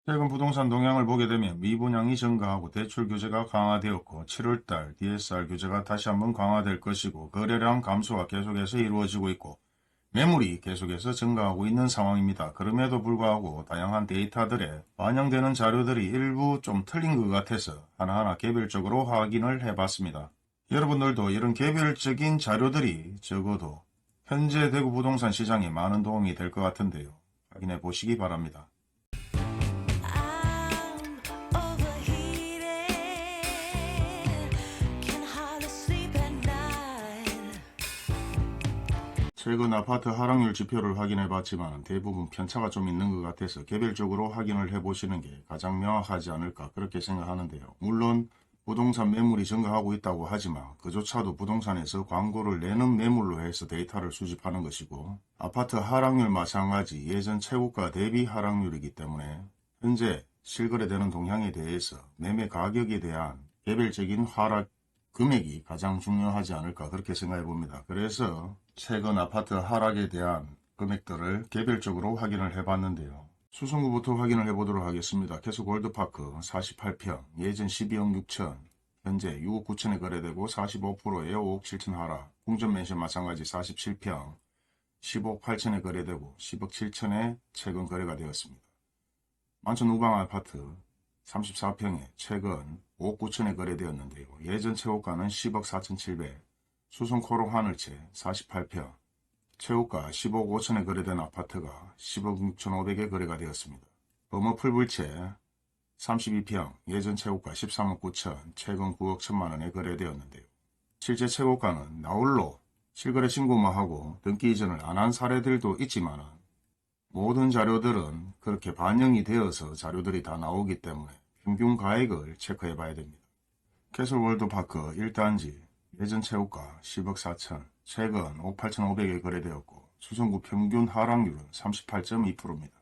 최근 부동산 동향을 보게 되면 미분양이 증가하고 대출 규제가 강화되었고 7월달 DSR 규제가 다시 한번 강화될 것이고 거래량 감소가 계속해서 이루어지고 있고 매물이 계속해서 증가하고 있는 상황입니다. 그럼에도 불구하고 다양한 데이터들에 반영되는 자료들이 일부 좀 틀린 것 같아서 하나하나 개별적으로 확인을 해봤습니다. 여러분들도 이런 개별적인 자료들이 적어도 현재 대구 부동산 시장에 많은 도움이 될 것 같은데요. 확인해 보시기 바랍니다. I'm overheated, can hardly sleep at night. 최근 아파트 하락률 지표를 확인해 봤지만 대부분 편차가 좀 있는 것 같아서 개별적으로 확인을 해 보시는 게 가장 명확하지 않을까 그렇게 생각하는데요. 물론 부동산 매물이 증가하고 있다고 하지만 그조차도 부동산에서 광고를 내는 매물로 해서 데이터를 수집하는 것이고 아파트 하락률 마찬가지 예전 최고가 대비 하락률이기 때문에 현재 실거래되는 동향에 대해서 매매 가격에 대한 개별적인 하락 금액이 가장 중요하지 않을까 그렇게 생각해 봅니다. 그래서 최근 아파트 하락에 대한 금액들을 개별적으로 확인을 해 봤는데요. 수성구부터 확인을 해보도록 하겠습니다. 계속 골드파크 48평 예전 12억 6천 현재 6억 9천에 거래되고 45%예요. 5억 7천 하락. 궁전맨션 마찬가지 47평 15억 8천에 거래되고 10억 7천에 최근 거래가 되었습니다. 만천 우방 아파트 34평에 최근 5억 9천에 거래되었는데요. 예전 최고가는 10억 4천7백 수성 코롱 하늘채 48평 최고가 15억 5천에 거래된 아파트가 10억 6천5백에 거래가 되었습니다. 범어 풀불채 32평 예전 최고가 13억 9천 최근 9억 1천만원에 거래되었는데요. 실제 최고가는 나홀로 실거래 신고만 하고 등기 이전을 안 한 사례들도 있지만 모든 자료들은 그렇게 반영이 되어서 자료들이 다 나오기 때문에 평균 가액을 체크해 봐야 됩니다. 캐슬 월드파크 1단지 예전 최고가 10억 4천 최근 5억 8천5백에 거래되었고 수성구 평균 하락률은 38.2%입니다.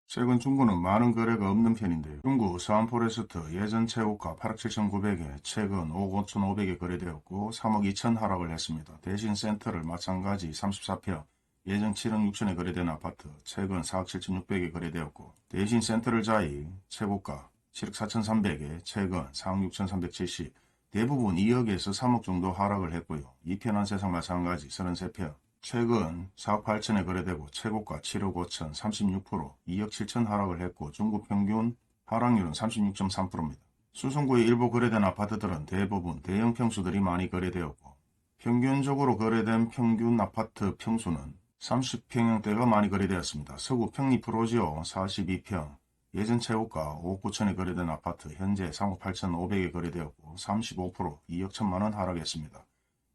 최근 중구는 많은 거래가 없는 편인데요. 중구 서안포레스트 예전 최고가 8억 7천9백에 최근 5억 5천5백에 거래되었고 3억 2천 하락을 했습니다. 대신 센터를 마찬가지 34평 예전 7억 6천에 거래된 아파트 최근 4억 7천6백에 거래되었고 대신 센터를 자이 최고가 7억 4천3백에 최근 4억 6천370 대부분 2억에서 3억 정도 하락을 했고요. 이편한 세상 마찬가지 33평 최근 4억 8천에 거래되고 최고가 7억 5천 36% 2억 7천 하락을 했고 중국 평균 하락률은 36.3%입니다. 수성구에 일부 거래된 아파트들은 대부분 대형 평수들이 많이 거래되었고 평균적으로 거래된 평균 아파트 평수는 30평형대가 많이 거래되었습니다. 서구 평리프로지오 42평 예전 최고가 5억 9천에 거래된 아파트 현재 3억 8천5백에 거래되었고 35% 2억 1천만원 하락했습니다.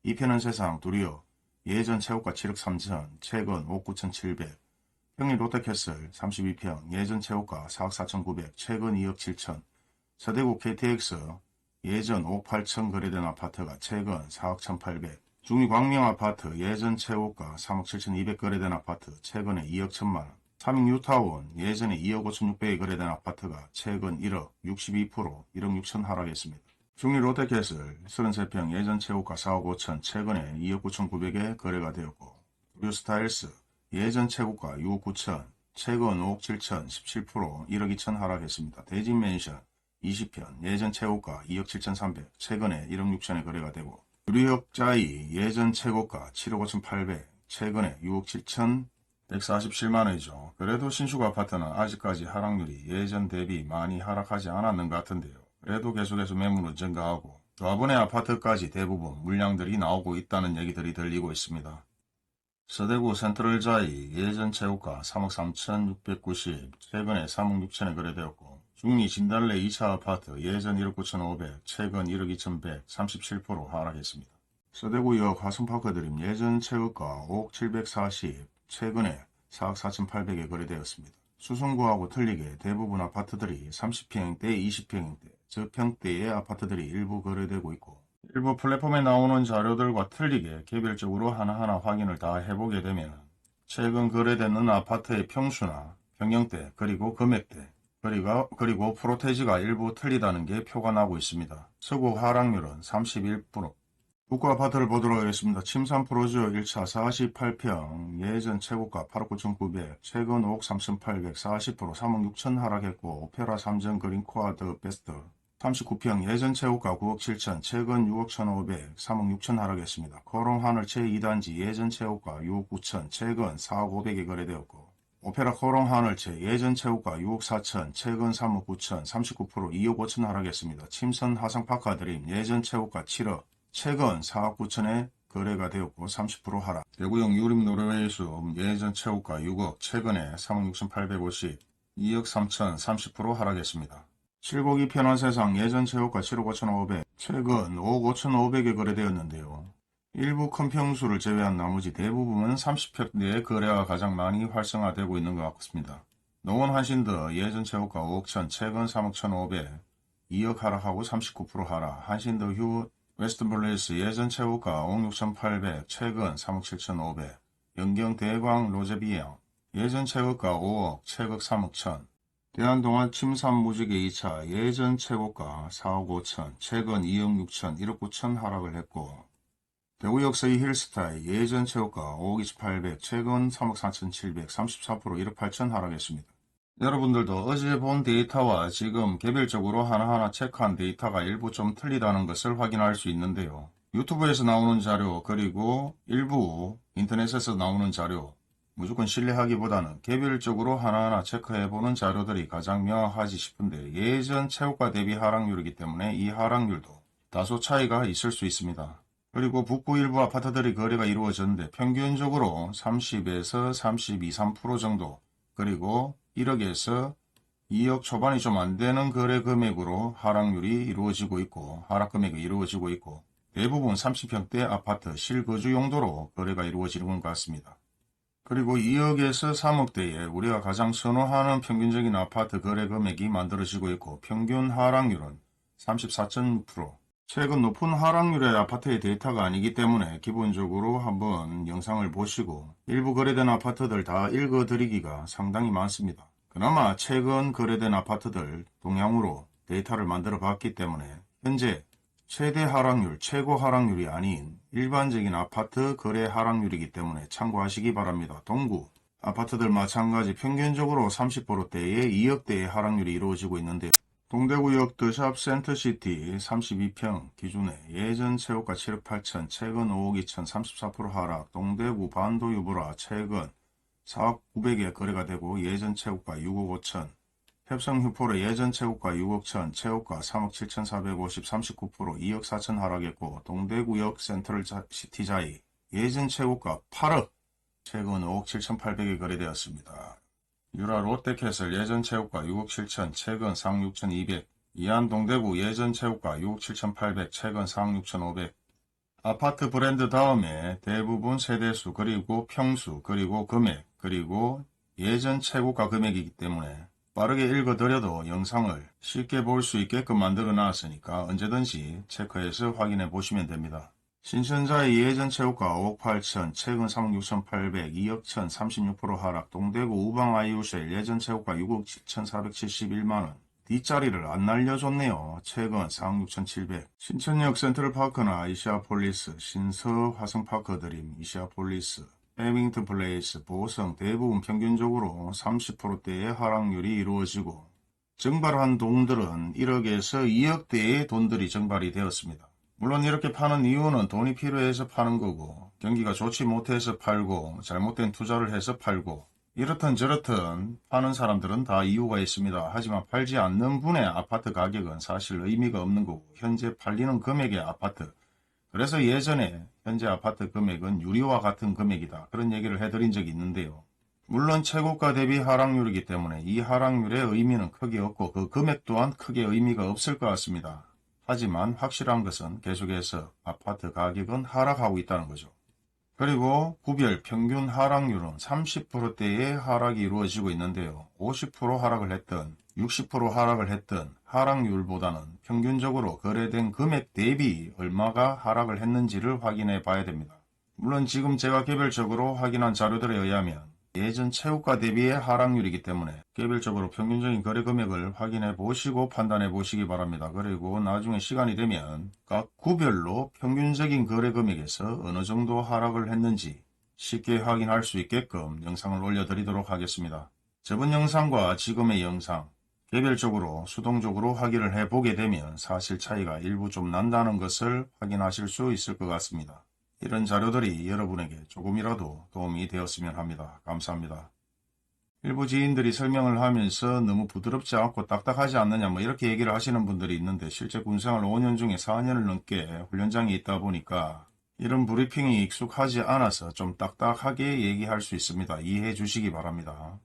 이편은 세상 두리어 예전 최고가 7억 3천 최근 5억 9천7백 평리 롯데캐슬 32평 예전 최고가 4억 4천9백 최근 2억 7천 서대구 KTX 예전 5억 8천 거래된 아파트가 최근 4억 1,800 중위 광명아파트 예전 최고가 3억 7천2백 거래된 아파트 최근에 2억 1천만원 삼익 뉴타운 예전에 2억 5천6백에 거래된 아파트가 최근 1억 62% 1억 6천 하락했습니다. 중리 롯데캐슬 33평 예전 최고가 4억 5천 최근에 2억 9천9백에 거래가 되었고 브류스타일스 예전 최고가 6억 9천 최근 5억 7천 17% 1억 2천 하락했습니다. 대진맨션 20편 예전 최고가 2억 7천3백 최근에 1억 6천에 거래가 되고 유리역자이 예전 최고가 7억 5천 8백 최근에 6억 7천 147만원이죠. 그래도 신축 아파트는 아직까지 하락률이 예전 대비 많이 하락하지 않았는 것 같은데요. 그래도 계속해서 매물은 증가하고 조합원의 아파트까지 대부분 물량들이 나오고 있다는 얘기들이 들리고 있습니다. 서대구 센트럴자이 예전 최고가 3억 3천6백구십 최근에 3억 6천에 거래되었고 중리 진달래 2차 아파트 예전 1억 9천5백 최근 1억 2천100 37% 하락했습니다. 서대구역 화성파크드림 예전 최고가 5억 740 최근에 4억 4천8백에 거래되었습니다. 수성구하고 틀리게 대부분 아파트들이 30평대, 20평대, 저평대의 아파트들이 일부 거래되고 있고 일부 플랫폼에 나오는 자료들과 틀리게 개별적으로 하나하나 확인을 다 해보게 되면 최근 거래되는 아파트의 평수나 평형대 그리고 금액대 그리고 프로테지가 일부 틀리다는 게 표가 나고 있습니다. 서구 하락률은 31%, 북구 아파트를 보도록 하겠습니다. 침산 프로지오 1차 48평 예전 최고가 8억 9,900 최근 5억 3,800 40% 3억 6천 하락했고 오페라 3전 그린 쿼드 베스트 39평 예전 최고가 9억 7천 최근 6억 1,500 3억 6천 하락했습니다. 코롱 하늘채 2단지 예전 최고가 6억 9천 최근 4억 500에 거래되었고 오페라 코롱 하늘채 예전 최고가 6억 4천 최근 3억 9천 39% 2억 5천 하락했습니다. 침선 하상파크 드림 예전 최고가 7억 최근 4억 9천에 거래가 되었고 30% 하락. 대구역 유림 노르웨이수 예전 최고가 6억 최근에 3억 6,850 2억 3천 30% 하락했습니다. 7곡이 편한 세상 예전 최고가 7억 5,500 최근 5억 5,500에 거래되었는데요. 일부 큰 평수를 제외한 나머지 대부분은 30평 내에 거래가 가장 많이 활성화되고 있는 것 같습니다. 농원 한신더 예전 최고가 5억 1천 최근 3억 1,500 2억 하락하고 39% 하락. 한신더 휴 웨스턴플레이스 예전 최고가 5억 6,800 최근 3억 7,500 연경 대광 로제비앙 예전 최고가 5억 최근 3억 1천 대한동안 침산 무지개 2차 예전 최고가 4억 5천 최근 2억 6천 1억 9천 하락을 했고 대구역 서이 힐스타일 예전 최고가 5억 2,800 최근 3억 4,700 34% 1억 8천 하락했습니다. 여러분들도 어제 본 데이터와 지금 개별적으로 하나하나 체크한 데이터가 일부 좀 틀리다는 것을 확인할 수 있는데요. 유튜브에서 나오는 자료 그리고 일부 인터넷에서 나오는 자료 무조건 신뢰하기보다는 개별적으로 하나하나 체크해보는 자료들이 가장 명확하지 싶은데 예전 최고가 대비 하락률이기 때문에 이 하락률도 다소 차이가 있을 수 있습니다. 그리고 북부 일부 아파트들이 거래가 이루어졌는데 평균적으로 30에서 32, 3% 정도 그리고 1억에서 2억 초반이 좀 안되는 거래 금액으로 하락률이 이루어지고 있고 하락 금액이 이루어지고 있고 대부분 30평대 아파트 실거주 용도로 거래가 이루어지는 것 같습니다. 그리고 2억에서 3억대에 우리가 가장 선호하는 평균적인 아파트 거래 금액이 만들어지고 있고 평균 하락률은 34.6% 최근 높은 하락률의 아파트의 데이터가 아니기 때문에 기본적으로 한번 영상을 보시고 일부 거래된 아파트들 다 읽어드리기가 상당히 많습니다. 그나마 최근 거래된 아파트들 동향으로 데이터를 만들어 봤기 때문에 현재 최대 하락률, 최고 하락률이 아닌 일반적인 아파트 거래 하락률이기 때문에 참고하시기 바랍니다. 동구 아파트들 마찬가지 평균적으로 30%대의 2억대의 하락률이 이루어지고 있는데 동대구역 더샵 센터시티 32평 기준에 예전 최고가 7억 8천 최근 5억 2천 34% 하락. 동대구 반도 유보라 최근 4억 900에 거래가 되고 예전 최고가 6억 5천 협성 휴포로 예전 최고가 6억 천 최고가 3억 7천 450 39% 2억 4천 하락했고 동대구역 센트럴 시티자이 예전 최고가 8억 최근 5억 7천 8백에 거래되었습니다. 유라 롯데캐슬 예전 최고가 6억 7천 최근 4억 6천 2백 이안 동대구 예전 최고가 6억 7천 8백 최근 4억 6천 5백 아파트 브랜드 다음에 대부분 세대수 그리고 평수 그리고 금액 그리고 예전 최고가 금액이기 때문에 빠르게 읽어드려도 영상을 쉽게 볼 수 있게끔 만들어 놨으니까 언제든지 체크해서 확인해 보시면 됩니다. 신천자의 예전 최고가 5억 8천, 최근 3억 6천 8백, 2억 천 36% 하락, 동대구 우방 아이유셀 예전 최고가 6억 7천 471만원, 뒷자리를 안 날려줬네요. 최근 4억 6천 7백, 신천역 센트럴파크나 이시아폴리스, 신서 화성파크 드림, 이시아폴리스, 해밍턴 플레이스, 보성 대부분 평균적으로 30%대의 하락률이 이루어지고 증발한 동들은 1억에서 2억대의 돈들이 증발이 되었습니다. 물론 이렇게 파는 이유는 돈이 필요해서 파는 거고 경기가 좋지 못해서 팔고 잘못된 투자를 해서 팔고 이렇든 저렇든 파는 사람들은 다 이유가 있습니다. 하지만 팔지 않는 분의 아파트 가격은 사실 의미가 없는 거고 현재 팔리는 금액의 아파트 그래서 예전에 현재 아파트 금액은 유리와 같은 금액이다 그런 얘기를 해드린 적이 있는데요. 물론 최고가 대비 하락률이기 때문에 이 하락률의 의미는 크게 없고 그 금액 또한 크게 의미가 없을 것 같습니다. 하지만 확실한 것은 계속해서 아파트 가격은 하락하고 있다는 거죠. 그리고 구별 평균 하락률은 30%대의 하락이 이루어지고 있는데요. 50% 하락을 했든 60% 하락을 했든 하락률보다는 평균적으로 거래된 금액 대비 얼마가 하락을 했는지를 확인해 봐야 됩니다. 물론 지금 제가 개별적으로 확인한 자료들에 의하면 예전 최고가 대비의 하락률이기 때문에 개별적으로 평균적인 거래 금액을 확인해 보시고 판단해 보시기 바랍니다. 그리고 나중에 시간이 되면 각 구별로 평균적인 거래 금액에서 어느 정도 하락을 했는지 쉽게 확인할 수 있게끔 영상을 올려드리도록 하겠습니다. 저번 영상과 지금의 영상 개별적으로 수동적으로 확인을 해보게 되면 사실 차이가 일부 좀 난다는 것을 확인하실 수 있을 것 같습니다. 이런 자료들이 여러분에게 조금이라도 도움이 되었으면 합니다. 감사합니다. 일부 지인들이 설명을 하면서 너무 부드럽지 않고 딱딱하지 않느냐 이렇게 얘기를 하시는 분들이 있는데 실제 군생활 5년 중에 4년을 넘게 훈련장에 있다 보니까 이런 브리핑이 익숙하지 않아서 좀 딱딱하게 얘기할 수 있습니다. 이해해 주시기 바랍니다.